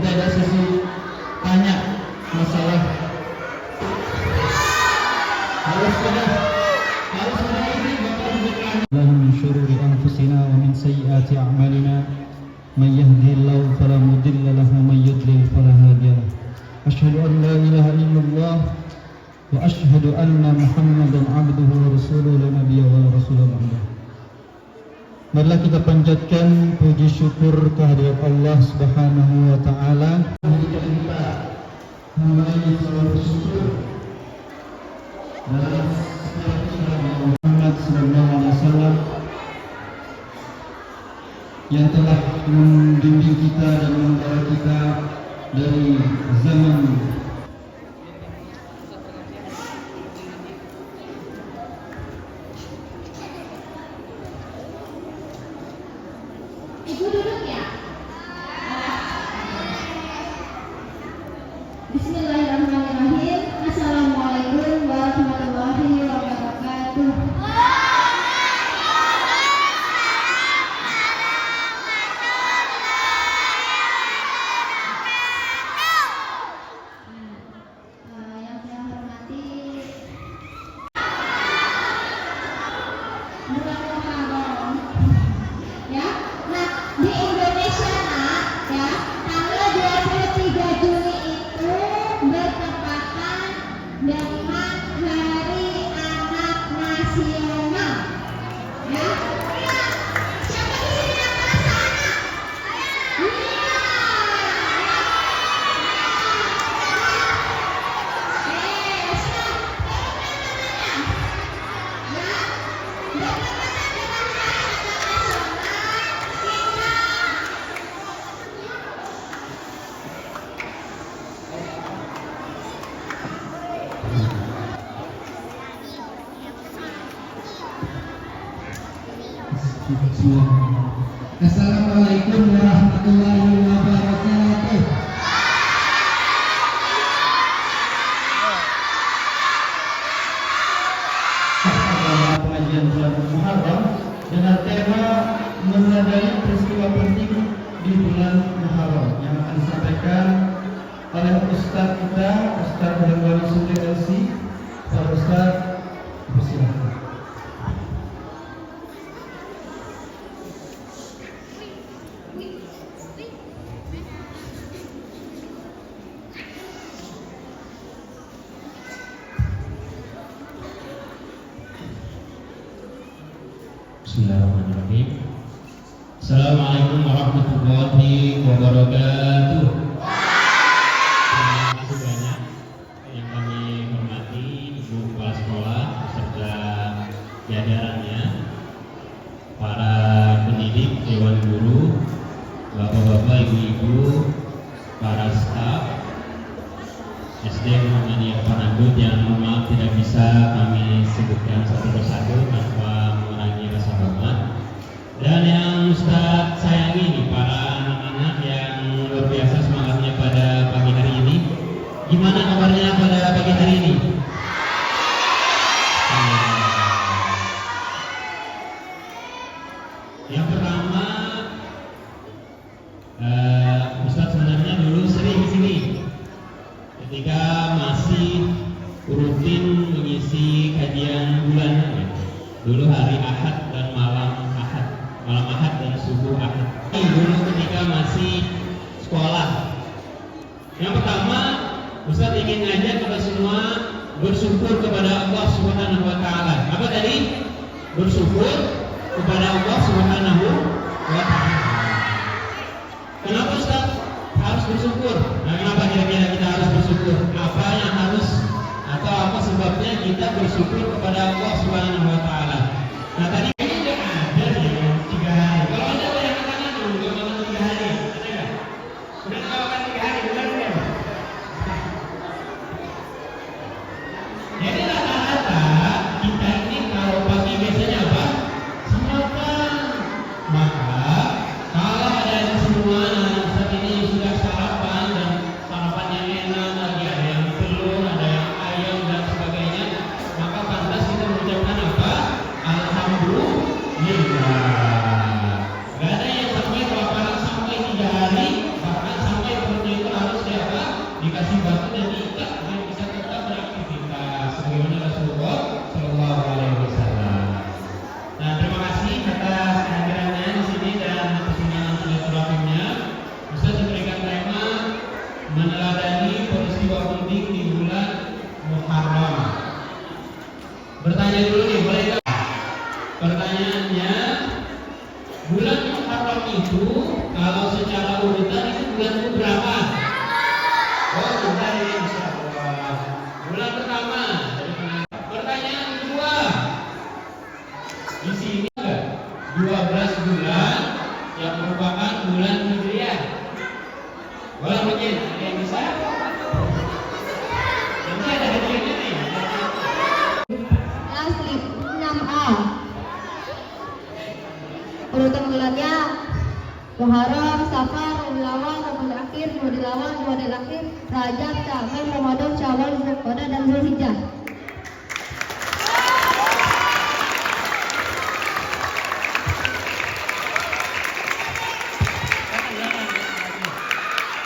Nanti ada sesi tanya masalah harus ada ini Bapak tunjukkan. Min syururi anfusina wa min sayyiati a'malina may yahdihillahu fala mudilla lahu wa may yudlil fala hadiya lahu. Asyhadu an la ilaha illallah wa asyhadu anna Muhammadan abduhu wa rasuluhu la nabiyya wa rasulullah. Marilah kita panjatkan puji syukur kehadirat Allah Subhanahu wa taala. Jika kita memulai salat bersyukur dalam Muhammad sallallahu alaihi wasallam yang telah membimbing kita dan membawa kita dari zaman Ibu duduk ya. Bismillahirrahmanirrahim. Assalamualaikum warahmatullahi wabarakatuh. Yang saya hormati bulan Muharram, ya. Nah, di Indonesia nak, ya, tanggal 23 Juni itu bertepatan dengan Hari Anak Nasional, ya. Siapa di sini yang merasa anak? Iya. Siap. Ya, bertepatan dengan Hari Anak Nasional. Assalamualaikum warahmatullahi wabarakatuh. Pengajian bulan Muharram dengan tema menandai peristiwa penting di bulan Muharram yang akan disampaikan oleh Ustadz kita, Ustadz Herwani Sundri LC. Pak Ustadz, persilakan. Bismillahirrahmanirrahim. Assalamualaikum warahmatullahi wabarakatuh. Terima kasih banyak yang kami hormati Ibu Kepala Sekolah beserta jajarannya, para pendidik, dewan guru, bapak-bapak, ibu-ibu, para staf SD Muhammadiyah Pananggut yang mohon maaf tidak bisa kami sebutkan satu persatu tanpa mengurangi rasa hormat, dan yang Ustadz sayangi nih, para anak-anak yang luar biasa semangatnya pada pagi hari ini. Gimana kabarnya pada pagi hari ini? Yang pertama, Ustadz sebenarnya dulu sering sini ketika masih rutin mengisi kajian bulanan, dulu hari Ahad dan malam Ahad dan subuh Ahad. Dulu ketika masih sekolah. Yang pertama, Ustadz ingin ngajak kita semua bersyukur kepada Allah Subhanahu wa taala. Apa tadi? Bersyukur kepada Allah Subhanahu wa taala. Kenapa Ustadz harus bersyukur? Nah, kenapa kira-kira kita harus bersyukur? Apa yang harus atau apa sebabnya kita bersyukur kepada Allah Subhanahu wa taala? Nah, tadi ini udah ada ya 3 hari. Kalau ada yang katakan dulu enggak makan 3 hari. Ada enggak? Udah makan 3 hari, benar enggak? Jadi rata-rata kita ini kalau pagi biasanya apa? Sarapan. Maka kalau ada yang semua saat ini sudah sarapan dan sarapan yang enak, lagi ada yang telur, ada yang ayam dan sebagainya, maka pantas kita mengucapkan apa? Alhamdulillah. meneladani peristiwa penting di bulan Muharram. Bertanya dulu nih, boleh nggak? Pertanyaannya, bulan Muharram itu kalau secara urutan itu bulan berapa? Oh, bentar ya, insya Allah. Bulan pertama. Pertanyaan kedua, di sini enggak 12 bulan yang merupakan bulan Hijriah. Boleh mungkin ada yang bisa? Nanti ada hadiahnya nih. Asli 6A. Urutan bulannya Muharram, Safar, Rabiul Awal, Rabiul Akhir, Jumadil Awal, Jumadil Akhir, Rajab, Sya'ban, Ramadan, Syawal, Zulqa'dah, dan Zulhijjah.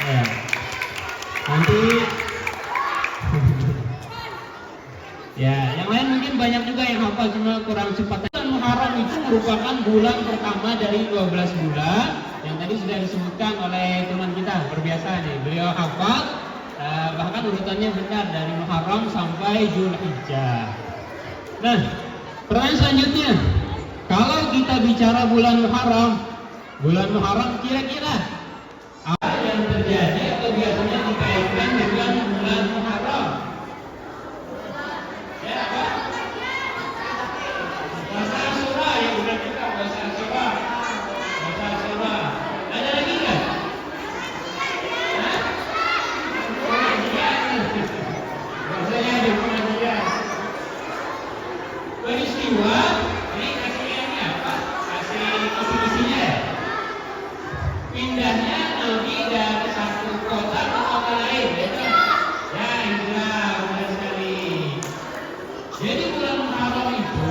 Ya. Nanti ya, yang lain mungkin banyak juga yang hafal cuma kurang cepat. Bulan Muharram itu merupakan bulan pertama dari 12 bulan yang tadi sudah disebutkan oleh teman kita berbiasa nih. Beliau hafal bahkan urutannya benar dari Muharram sampai Zulhijjah. Nah, pertanyaan selanjutnya, kalau kita bicara bulan Muharram kira-kira apa yang terjadi atau biasanya dikaitkan dengan bulan Muharram? Ya, apa? Puasa Asyura, ya benar juga, puasa Asyura. Puasa Asyura. Ada lagi nggak? Hah? Pengajian. Biasanya ada pengajian. Peristiwa, ini kasihnya apa? Kasih isi-isinya ya? Pindahnya Nabi dari satu kota ke kota lain, betul? Ya, inilah benar sekali. Jadi bulan Muharram itu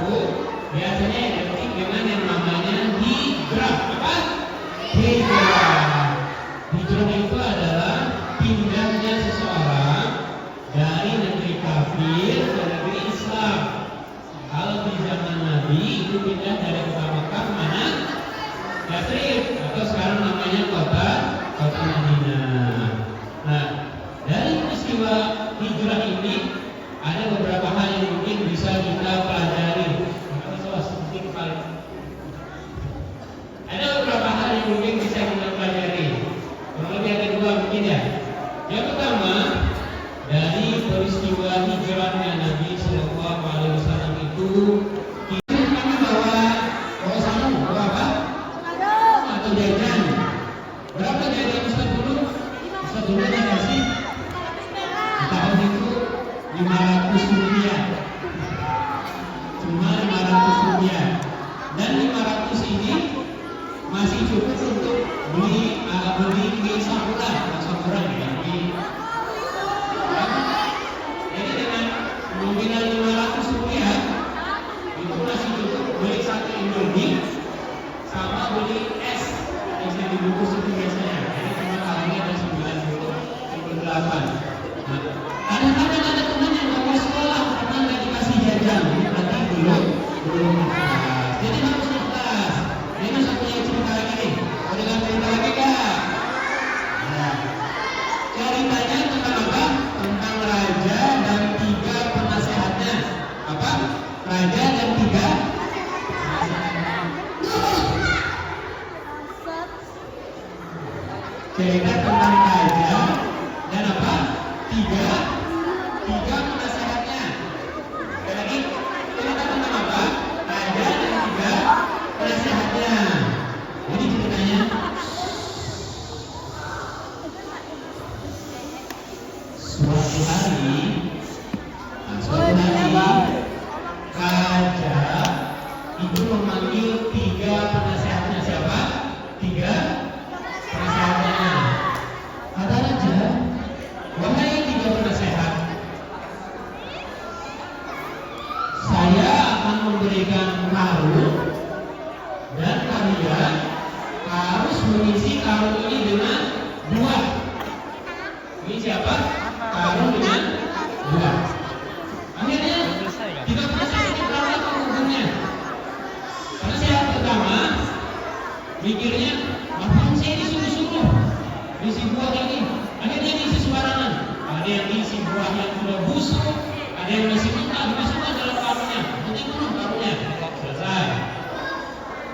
biasanya identik dengan yang namanya hijrah. Apa? Hijrah. Hijrah itu adalah pindahnya seseorang dari negeri kafir ke negeri Islam. Kalau di zaman Nabi itu pindah dari kota Mekah mana? Yatsrib, atau sekarang namanya kota Madinah. Nah, dari peristiwa hijrah ini ada beberapa hal yang mungkin bisa kita pelajari. Ada beberapa hal yang mungkin bisa kita pelajari. Kurang lebih ada dua mungkin ya. Yang pertama, dari peristiwa hijrahnya Nabi Shallallahu Alaihi Wasallam itu jajan. Berapa jajan Ustaz dulu? Ustaz dulu dikasih tahun itu 500 rupiah. Cuma 500 rupiah. Dan 500 ini masih cukup untuk beli mie sakura ya. Jadi dengan nominal 500 rupiah itu masih cukup beli satu Indomie sama beli es yang dibungkus itu biasanya. Jadi cuma kalengnya ada 98. Nah, kadang-kadang ada teman yang mau sekolah karena nggak dikasih jajan, berarti belum ikhlas. Jadi harus ikhlas. Ini satunya cerita lagi nih. Mau dengar cerita lagi nggak? Nah, ceritanya tentang apa? Tentang raja dan 3 penasehatnya. Apa? Raja dan 3 cerita tentang raja dan apa? Tiga penasehatnya. Sekali lagi, cerita tentang apa? Raja dan 3 penasehatnya. Jadi ceritanya suatu hari raja itu memanggil 3 penasehatnya. Siapa? 3 penasehatnya. Kata raja, wahai 3 penasehat, saya akan memberikan karung dan kalian harus mengisi karung ini dengan buah. Ini siapa? Karung dengan buah. Akhirnya 3 penasehat ini berapa penghubungnya? Penasehat pertama mikirnya, ngapain saya disuruh-suruh isi buah ini? Akhirnya diisi sembarangan. Ada yang diisi buah yang sudah busuk, ada yang masih mentah, dimasukkan dalam karungnya. Nanti penuh karungnya. Selesai.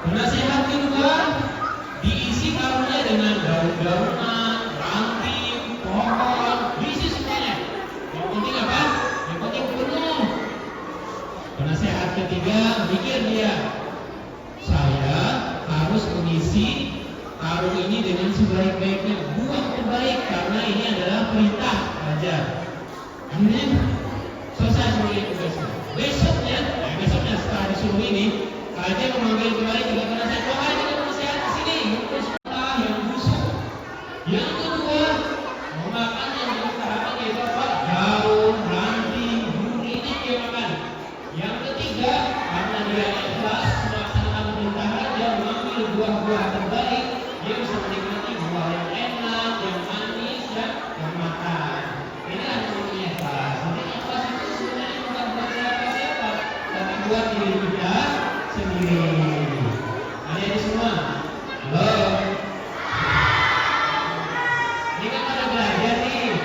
Penasehat kedua, diisi karungnya dengan daun-daunan, ranting, pohon, diisi semuanya. Yang penting apa? Yang penting penuh. Penasehat ketiga, mikir dia, saya harus mengisi karung ini dengan sebaik-baiknya, buah terbaik, karena ini adalah perintah raja. Akhirnya selesai semuanya tugasnya. Besoknya setelah disuruh ini, raja memanggil kembali juga penasehat. Wahai juga penasehat di sini, untuk sekolah yang busuk. Yang kedua, memakan yang diutarakan yaitu apa? Daun, ranting, duri, ini dia makan. Yang ketiga, karena dia ikhlas melaksanakan perintah raja, mengambil buah-buah terbaik, dia bisa menikmati buah yang enak, yang manis, dan yang matang. Inilah namanya ikhlas. Jadi ikhlas itu sebenarnya bukan buat siapa-siapa, tapi buat diri kita sendiri. Ada di semua? Halo? Ini kan pada belajar nih.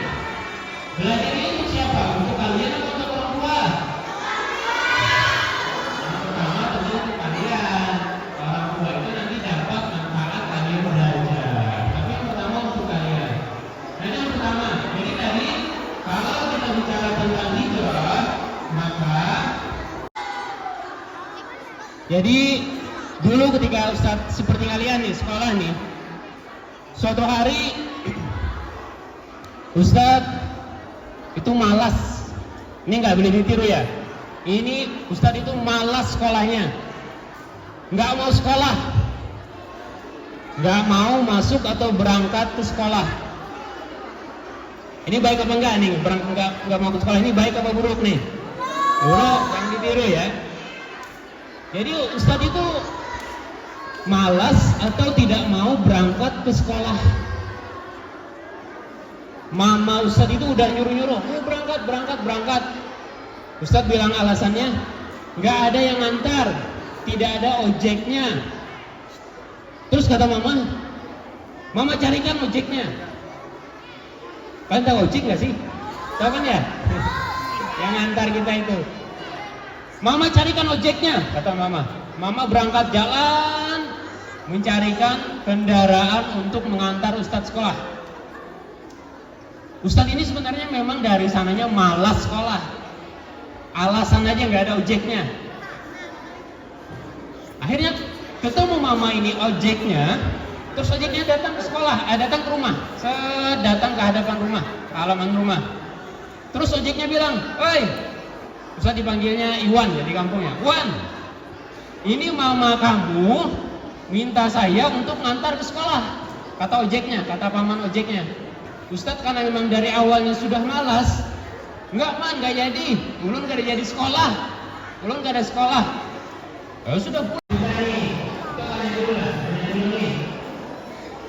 Belajar ini untuk siapa? Untuk kalian atau untuk orang tua? Yang pertama tentu untuk kalian. Orang tua itu nanti dapat manfaat kalian belajar. Tapi yang pertama untuk kalian. Nah, ini yang pertama. Jadi tadi kalau kita bicara tentang hijrah, maka jadi dulu ketika Ustadz seperti kalian nih sekolah nih, suatu hari Ustadz itu malas. Ini nggak boleh ditiru ya. Ini Ustadz itu malas sekolahnya, nggak mau sekolah, nggak mau masuk atau berangkat ke sekolah. Ini baik apa enggak nih? Nggak mau ke sekolah ini baik apa buruk nih? Buruk, yang ditiru ya. Jadi Ustadz itu malas atau tidak mau berangkat ke sekolah. Mama Ustadz itu udah nyuruh-nyuruh, ayo berangkat. Ustadz bilang alasannya, nggak ada yang ngantar, tidak ada ojeknya. Terus kata mama carikan ojeknya. Kalian tahu ojek nggak sih? Tahu kan ya? Yang ngantar kita itu. Mama carikan ojeknya, kata mama. Mama berangkat jalan mencarikan kendaraan untuk mengantar Ustadz sekolah. Ustadz ini sebenarnya memang dari sananya malas sekolah. Alasan aja nggak ada ojeknya. Akhirnya ketemu mama ini ojeknya, terus ojeknya datang ke sekolah, datang ke rumah, datang ke hadapan rumah, ke halaman rumah. Terus ojeknya bilang, "Oi," Ustadz dipanggilnya Iwan ya di kampungnya. "Wan, ini mama kamu minta saya untuk ngantar ke sekolah," kata ojeknya, kata paman ojeknya. Ustadz karena memang dari awalnya sudah malas, "Enggak man, enggak jadi, ulun enggak jadi sekolah, ulun enggak ada sekolah." Ya sudah pulang. Kita tanya dulu nih.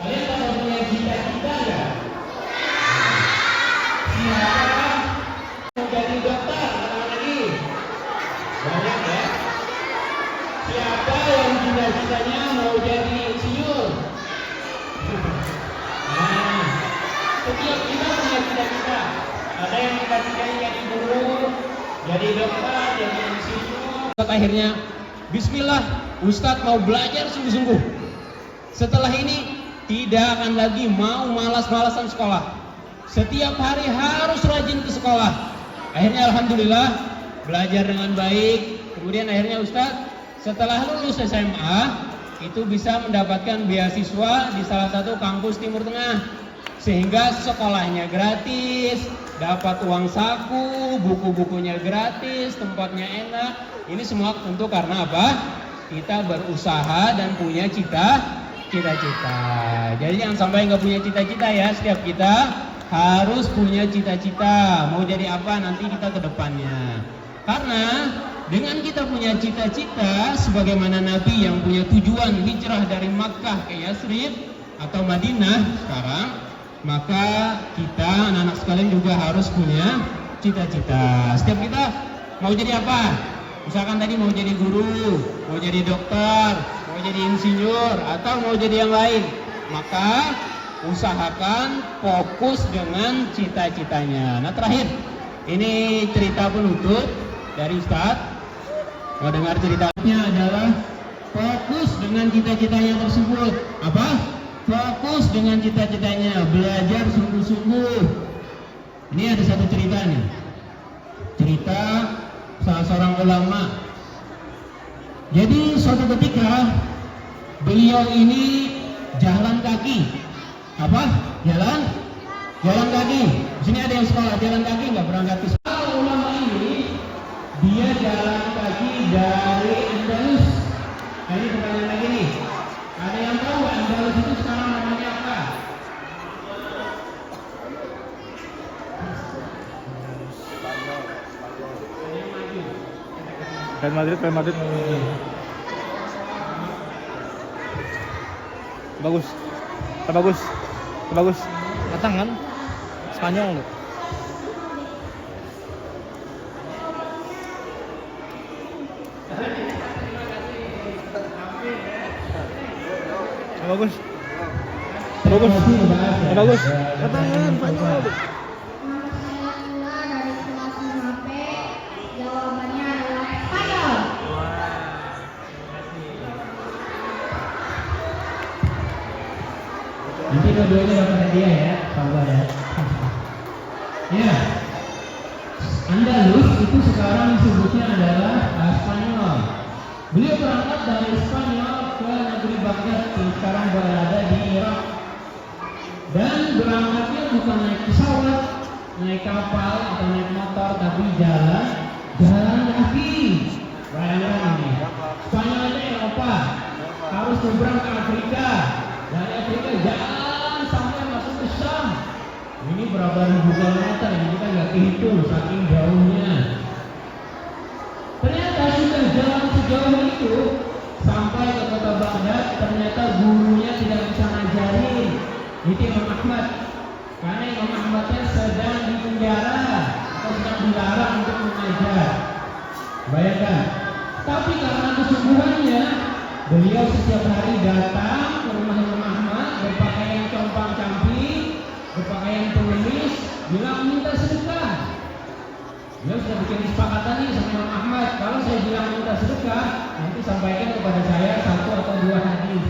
Kalian pada punya cita-cita ya? Siapa mau jadi dokter? Lagi banyak ya. Siapa yang cita-citanya mau jadi insinyur? Nah, setiap kita punya cita-cita. Ada yang cita-citanya jadi guru, jadi dokter, jadi insinyur. Akhirnya, bismillah, Ustadz mau belajar sungguh-sungguh. Setelah ini tidak akan lagi mau malas-malasan sekolah. Setiap hari harus rajin ke sekolah. Akhirnya alhamdulillah belajar dengan baik. Kemudian akhirnya Ustadz setelah lulus SMA itu bisa mendapatkan beasiswa di salah satu kampus Timur Tengah, sehingga sekolahnya gratis, dapat uang saku, buku-bukunya gratis, tempatnya enak. Ini semua tentu karena apa? Kita berusaha dan punya cita-cita. Jadi jangan sampai nggak punya cita-cita ya. Setiap kita harus punya cita-cita. Mau jadi apa nanti kita ke depannya. Karena dengan kita punya cita-cita, sebagaimana Nabi yang punya tujuan hijrah dari Makkah ke Yathrib atau Madinah sekarang, maka kita anak-anak sekalian juga harus punya cita-cita. Setiap kita mau jadi apa? Misalkan tadi mau jadi guru, mau jadi dokter, mau jadi insinyur, atau mau jadi yang lain. Maka usahakan fokus dengan cita-citanya. Nah terakhir, ini cerita penutup dari Ustadz. Mau dengar ceritanya adalah fokus dengan cita-citanya tersebut. Apa? Fokus dengan cita-citanya, belajar sungguh-sungguh. Ini ada satu cerita nih. Cerita salah seorang ulama. Jadi suatu ketika beliau ini jalan kaki. Apa? Jalan kaki. Di sini ada yang sekolah jalan kaki nggak berangkat ke sekolah. Ulama ini dia jalan kaki dari Andalus. Nah, ini pertanyaan lagi nih. Ada yang tahu Andalus itu sekarang namanya apa? Real Madrid. Bagus. Datang kan? Spanyol loh. Bagus. Datang kan? Spanyol. Saya dari kelas 5P, jawabannya adalah Spanyol. Nanti kedua-duanya dapat hadiah ya, sabar ya. Ya, Andalus itu sekarang disebutnya adalah Spanyol. Beliau berangkat dari Spanyol ke negeri Baghdad yang sekarang berada di Irak. Dan berangkatnya bukan naik pesawat, naik kapal atau naik motor, tapi jalan kaki. Bayangkan ini, Spanyol itu Eropa, harus nyebrang ke Afrika. Dari Afrika jalan sampai masuk ke Syam. Ini berapa ribu kilometer, ini kita nggak kehitung saking jauhnya. Ternyata sudah jalan sejauh itu sampai ke kota Baghdad, ternyata gurunya tidak bisa ngajarin. Itu Imam Ahmad, karena Imam Ahmadnya sedang dipenjara atau sedang dilarang untuk mengajar. Bayangkan. Tapi karena kesungguhannya, beliau setiap hari datang ke rumah Imam Ahmad berpakaian compang-camping, berpakaian pengemis, bilang minta sedekah. Beliau sudah bikin kesepakatan nih sama Imam Ahmad, kalau saya bilang minta sedekah, nanti sampaikan kepada saya 1 atau 2 hadis.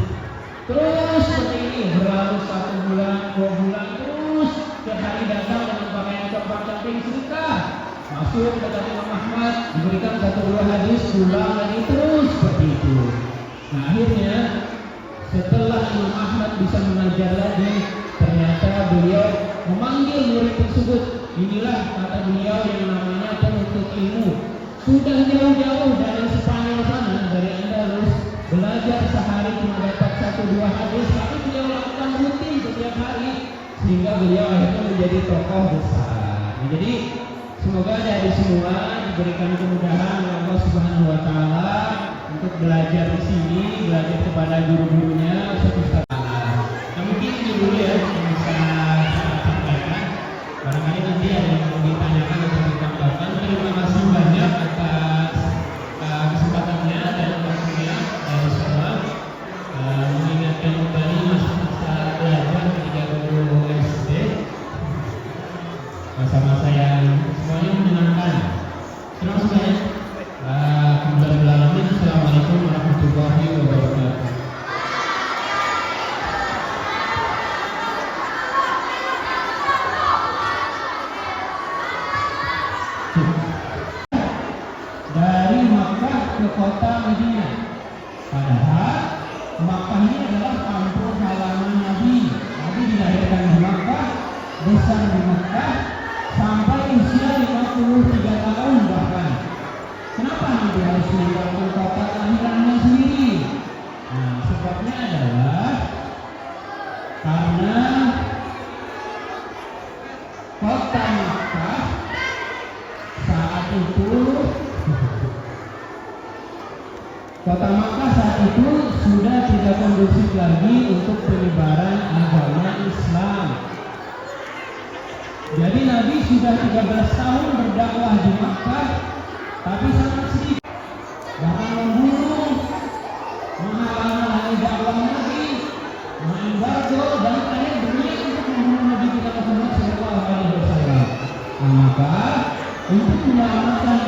Terus seperti ini berlalu 1 bulan, 2 bulan, terus setiap hari datang dengan pakaian compang-camping sedekah. Masuk ke Imam Ahmad, diberikan 1-2 hadis, pulang lagi, terus seperti itu. Nah akhirnya setelah Imam Ahmad bisa mengajar lagi, ternyata beliau memanggil murid tersebut. Inilah kata beliau yang namanya penuntut ilmu. Sudah jauh-jauh dari Spanyol sana, dari Andalus, belajar sehari cuma dapat 1-2 hadis, tapi beliau lakukan rutin setiap hari sehingga beliau akhirnya menjadi tokoh besar. Jadi semoga dari semua diberikan kemudahan oleh Allah Subhanahu wa taala untuk belajar di sini, belajar kepada guru-gurunya, Ustaz. Nah, mungkin itu dulu ya yang bisa saya sampaikan. Barangkali nanti ada yang mau ditanyakan atau ditambahkan. Terima kasih banyak atas kesempatannya dan waktunya dari semua. Mengingatkan kembali masa-masa belajar ketika guru SD, masa-masa yang semuanya menyenangkan. Terima kasih banyak. Assalamualaikum warahmatullahi wabarakatuh. Dari Makkah ke kota Madinah. Padahal Makkah ini adalah kampung halaman Nabi. Nabi dilahirkan di Makkah, besar di Makkah, sampai usia 53 tahun bahkan. Kenapa Nabi harus meninggalkan kota kelahirannya sendiri? Nah, sebabnya adalah karena kota Makkah saat itu sudah tidak kondusif lagi untuk penyebaran agama Islam. Jadi Nabi sudah 13 tahun berdakwah di Makkah, tapi sangat sedikit, bahkan membunuh, menghalang-halangi dakwah Nabi, mengembargo dan akhirnya maka untuk menyelamatkan